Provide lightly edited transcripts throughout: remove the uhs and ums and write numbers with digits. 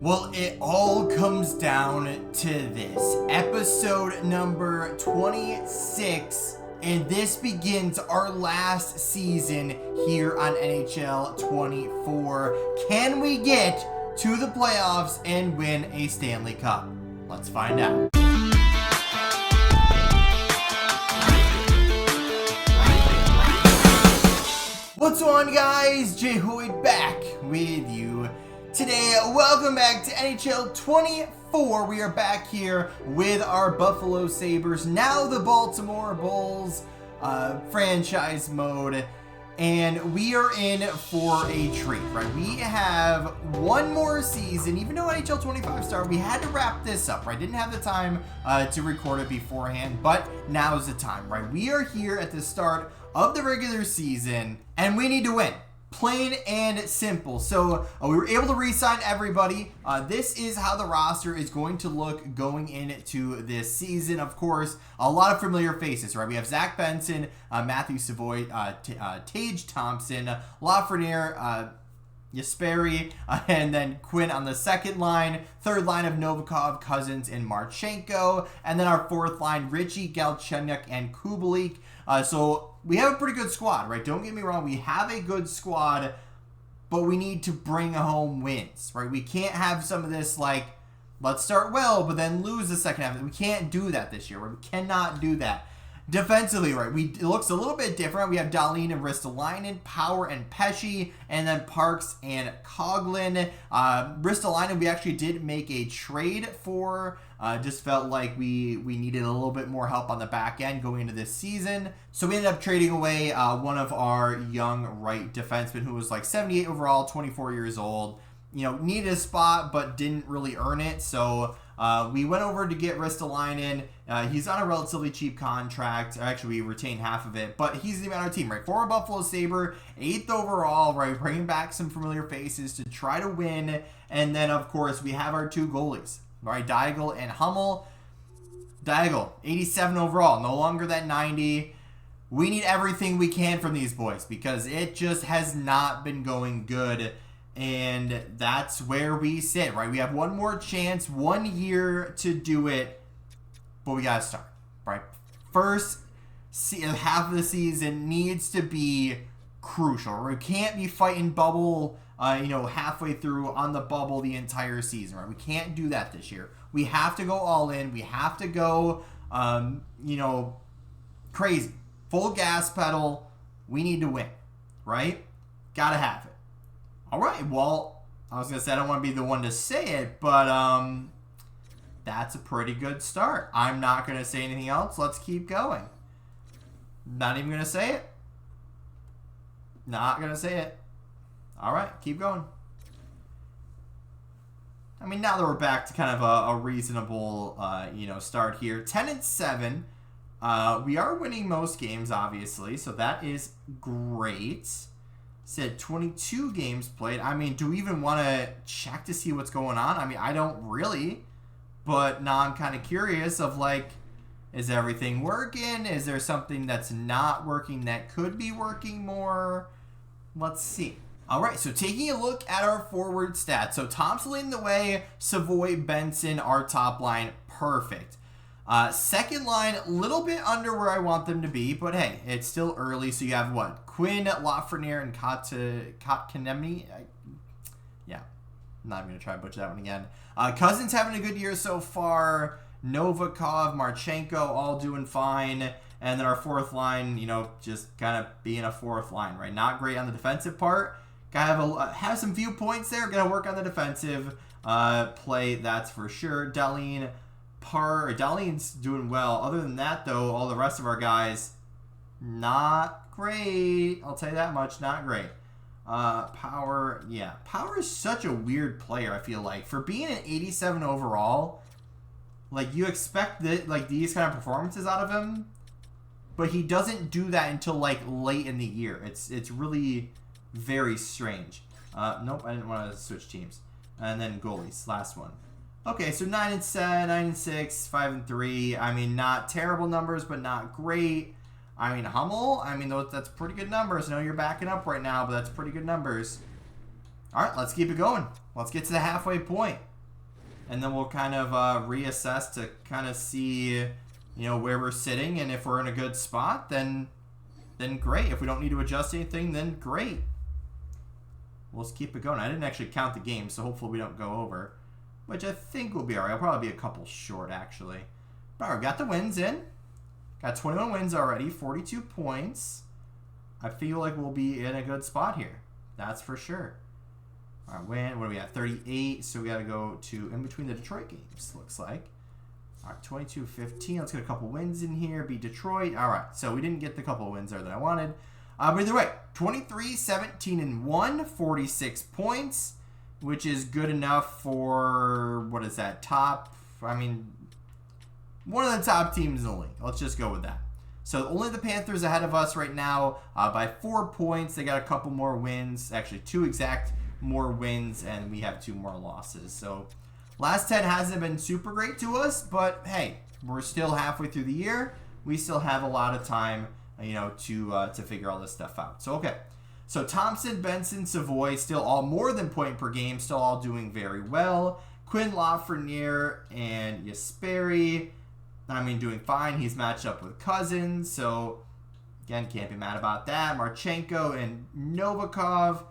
Well, it all comes down to this. Episode number 26. And this begins our last season here on NHL 24. Can we get to the playoffs and win a Stanley Cup? Let's find out. What's on, guys? Jay Hoyt back with you today. Welcome back to NHL 24. We are back here with our Buffalo Sabres, now the Baltimore Bulls franchise mode. And we are in for a treat, right? We have one more season. Even though NHL 25 started, we had to wrap this up, right? Didn't have the time to record it beforehand, but now's the time, right? We are here at the start of the regular season, and we need to win. Plain and simple. So we were able to re-sign everybody. This is how the roster is going to look going into this season. Of course, a lot of familiar faces, right? We have Zach Benson, Matthew Savoy, Tage Thompson, Lafreniere, Jesperi, and then Quinn on the second line. Third line of Novikov, Cousins, and Marchenko. And then our fourth line, Richie, Galchenyuk, and Kubalik. So we have a pretty good squad, right? Don't get me wrong. We have a good squad, but we need to bring home wins, right? We can't have some of this, like, let's start well, but then lose the second half. We can't do that this year, right? We cannot do that. Defensively, right, it looks a little bit different. We have Dahlin and Ristolainen, Power and Pesci, and then Parks and Coghlan. Ristolainen, we actually did make a trade for. Just felt like we needed a little bit more help on the back end going into this season. So we ended up trading away one of our young right defensemen who was like 78 overall, 24 years old. You know, needed a spot, but didn't really earn it. So we went over to get Ristolainen. He's on a relatively cheap contract. Actually, we retained half of it, but he's the our team, right? Former Buffalo Sabre, 8th overall, right? Bringing back some familiar faces to try to win. And then, of course, we have our two goalies, right? Daigle and Hummel. Daigle, 87 overall, no longer that 90. We need everything we can from these boys because it just has not been going good. And that's where we sit, right? We have one more chance, 1 year to do it, but we got to start, right? First half of the season needs to be crucial. We can't be fighting bubble, halfway through on the bubble the entire season, right? We can't do that this year. We have to go all in. We have to go, crazy. Full gas pedal. We need to win, right? Got to have it. All right, well, I was going to say I don't want to be the one to say it, but that's a pretty good start. I'm not going to say anything else. Let's keep going. Not even going to say it. Not going to say it. All right, keep going. I mean, now that we're back to kind of a reasonable, start here. 10-7. We are winning most games, obviously, so that is great. Said 22 games played. I mean, do we even want to check to see what's going on? I mean, I don't really. But now I'm kind of curious of, like, is everything working? Is there something that's not working that could be working more? Let's see. All right, so taking a look at our forward stats. So Thompson leading the way. Savoy, Benson, our top line, perfect. Second line, a little bit under where I want them to be, but hey, it's still early. So you have what? Quinn, Lafreniere, and Kotkaniemi. Yeah, I'm not even going to try to butcher that one again. Cousins having a good year so far. Novikov, Marchenko, all doing fine. And then our fourth line, just kind of being a fourth line, right? Not great on the defensive part. Gotta have some few points there. Gotta work on the defensive play, that's for sure. Dahlin's doing well. Other than that, though, all the rest of our guys, not great. I'll tell you that much. Not great. Power, yeah. Power is such a weird player, I feel like. For being an 87 overall, like, you expect these kind of performances out of him, but he doesn't do that until, like, late in the year. It's really very strange. Nope, I didn't want to switch teams. And then goalies, last one. Okay, so 9-7, 9-6, 5-3. I mean, not terrible numbers, but not great. I mean, Hummel, that's pretty good numbers. I know you're backing up right now, but that's pretty good numbers. All right, let's keep it going. Let's get to the halfway point. and then we'll kind of reassess to kind of see, you know, where we're sitting, and if we're in a good spot, then great. If we don't need to adjust anything, then great. We'll just keep it going. I didn't actually count the game, so hopefully we don't go over, which I think will be all right. I'll probably be a couple short, actually. But all right, got the wins in. Got 21 wins already, 42 points. I feel like we'll be in a good spot here. That's for sure. All right, win. What do we have? 38. So we got to go to in between the Detroit games, looks like. All right, 22-15. Let's get a couple wins in here. Beat Detroit. All right, so we didn't get the couple wins there that I wanted. But either way, 23-17-1, 46 points, which is good enough for, what is that, top, I mean, one of the top teams in the league. Let's just go with that. So only the Panthers ahead of us right now by 4 points. They got a couple more wins, actually 2 exact more wins, and we have 2 more losses. So last 10 hasn't been super great to us, but hey, we're still halfway through the year. We still have a lot of time, you know, to figure all this stuff out. So, okay. So, Thompson, Benson, Savoy, still all more than point per game, still all doing very well. Quinn Lafreniere and Yasperi, I mean, doing fine. He's matched up with Cousins, so, again, can't be mad about that. Marchenko and Novikov,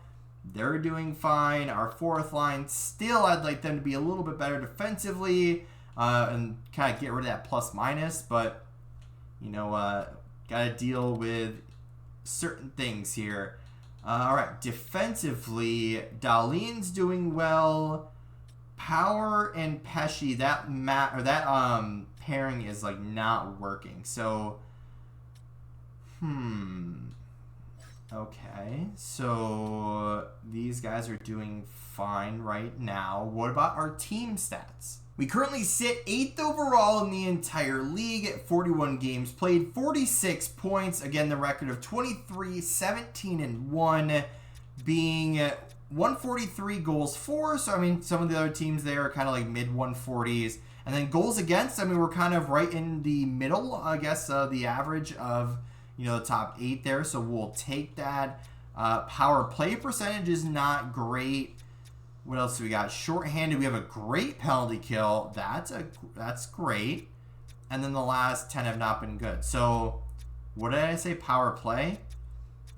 they're doing fine. Our fourth line, still, I'd like them to be a little bit better defensively and kind of get rid of that plus-minus, but, you know, got to deal with certain things here. All right, defensively, Dahlin's doing well. Power and Pesci, that pairing is like not working. So, okay. So these guys are doing fine right now. What about our team stats? We currently sit 8th overall in the entire league at 41 games played, 46 points. Again, the record of 23-17-1, being 143 goals for. So, I mean, some of the other teams there are kind of like mid-140s. And then goals against, I mean, we're kind of right in the middle, I guess, the average of, you know, the top 8 there. So we'll take that. Power play percentage is not great. What else do we got? Shorthanded, we have a great penalty kill. That's great. And then the last 10 have not been good. So, what did I say? Power play?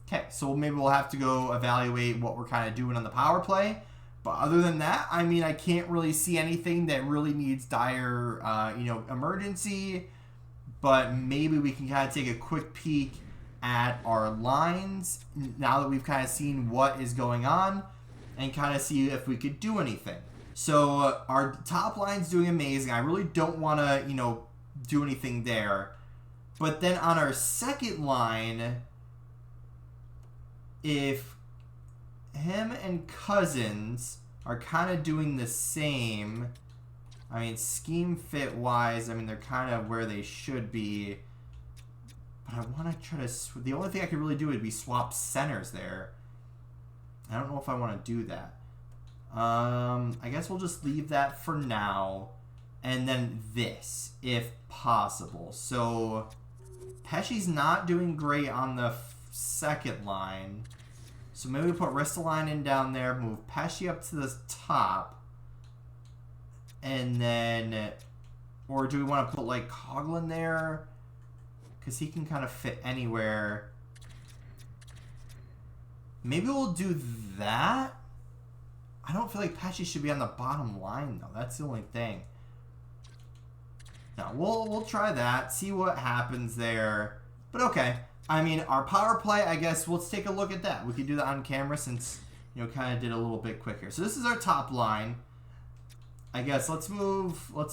Okay, so maybe we'll have to go evaluate what we're kind of doing on the power play. But other than that, I mean, I can't really see anything that really needs dire, you know, emergency. But maybe we can kind of take a quick peek at our lines now that we've kind of seen what is going on, and kind of see if we could do anything. So our top line's doing amazing. I really don't want to, you know, do anything there. But then on our second line, if him and Cousins are kind of doing the same, I mean, scheme fit wise, I mean, they're kind of where they should be. But I want to try to, the only thing I could really do would be swap centers there. I don't know if I want to do that. I guess we'll just leave that for now. And then this, if possible. So, Pesci's not doing great on the second line. So maybe we put Ristolainen in down there, move Pesci up to the top. And then, or do we want to put like Coughlin there? Because he can kind of fit anywhere. Maybe we'll do that. I don't feel like Pesci should be on the bottom line, though. That's the only thing. No, we'll try that. See what happens there. But okay. I mean, our power play, I guess, let's take a look at that. We could do that on camera since, you know, kind of did a little bit quicker. So this is our top line. I guess let's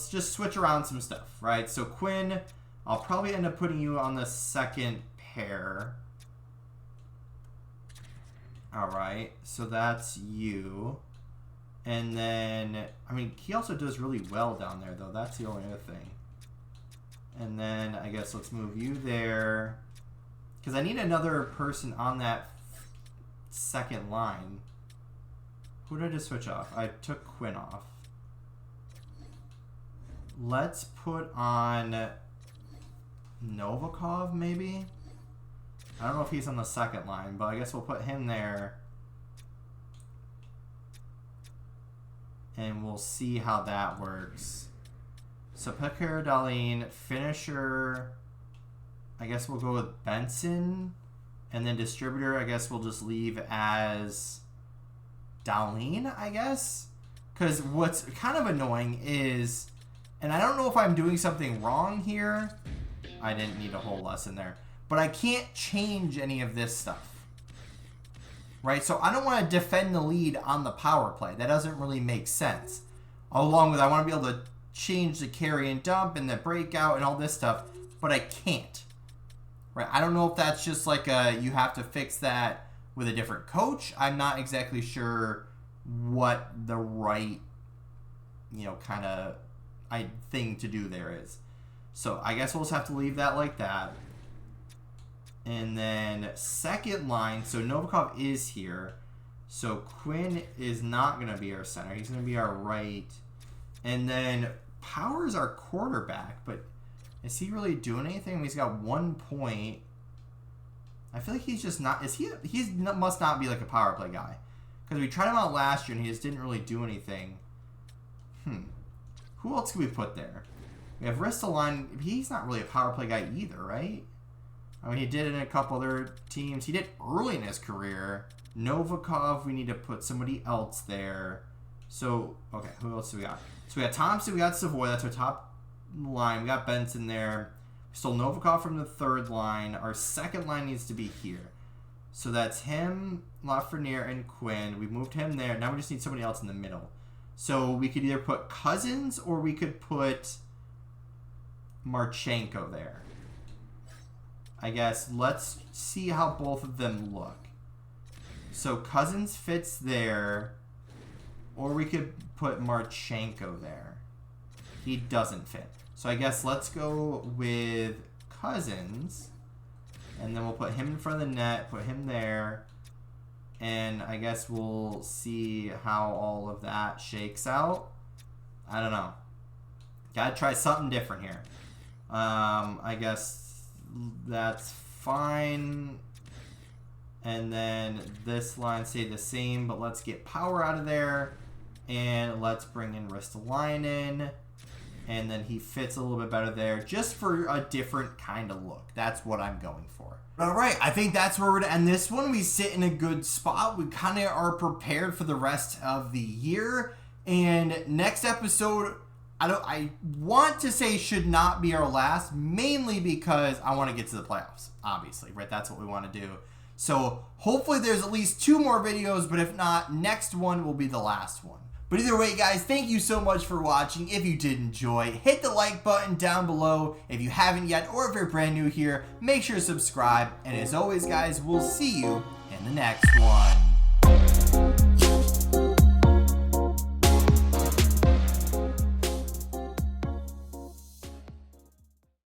just switch around some stuff, right? So Quinn, I'll probably end up putting you on the second pair. Alright, so that's you. And then, I mean, he also does really well down there, though. That's the only other thing. And then, I guess let's move you there. Because I need another person on that second line. Who did I just switch off? I took Quinn off. Let's put on Novikov, maybe? I don't know if he's on the second line, but I guess we'll put him there. And we'll see how that works. So Picker, Darlene, finisher. I guess we'll go with Benson. And then distributor, I guess we'll just leave as Darlene, I guess. Because what's kind of annoying is, and I don't know if I'm doing something wrong here. I didn't need a whole lesson there. But I can't change any of this stuff. Right? So I don't want to defend the lead on the power play. That doesn't really make sense. Along with I want to be able to change the carry and dump and the breakout and all this stuff. But I can't. Right? I don't know if that's just like you have to fix that with a different coach. I'm not exactly sure what the right, kind of thing to do there is. So I guess we'll just have to leave that like that. And then second line, so Novikov is here. So Quinn is not going to be our center. He's going to be our right. And then Power's our quarterback, but is he really doing anything? He's got 1 point. I feel like he's just not. Must not be like a power play guy. Because we tried him out last year and he just didn't really do anything. Who else can we put there? We have Ristolainen. He's not really a power play guy either, right? I mean, he did it in a couple other teams. He did early in his career. Novikov, we need to put somebody else there. So, okay, who else do we got? So we got Thompson, we got Savoy. That's our top line. We got Benson there. We stole Novikov from the third line. Our second line needs to be here. So that's him, Lafreniere, and Quinn. We moved him there. Now we just need somebody else in the middle. So we could either put Cousins or we could put Marchenko there. I guess let's see how both of them look. So Cousins fits there, or we could put Marchenko there. He doesn't fit. So I guess let's go with Cousins, and then we'll put him in front of the net, put him there, and I guess we'll see how all of that shakes out. I don't know. Gotta try something different here. I guess that's fine. And then this line stayed the same, but let's get Power out of there. And let's bring in Ristolainen. And then he fits a little bit better there, just for a different kind of look. That's what I'm going for. All right, I think that's where we're going to end this one. We sit in a good spot. We kind of are prepared for the rest of the year. And next episode, I want to say should not be our last, mainly because I want to get to the playoffs, obviously, right? That's what we want to do. So hopefully there's at least 2 more videos, but if not, next one will be the last one. But either way, guys, thank you so much for watching. If you did enjoy, hit the like button down below. If you haven't yet, or if you're brand new here, make sure to subscribe. And as always, guys, we'll see you in the next one.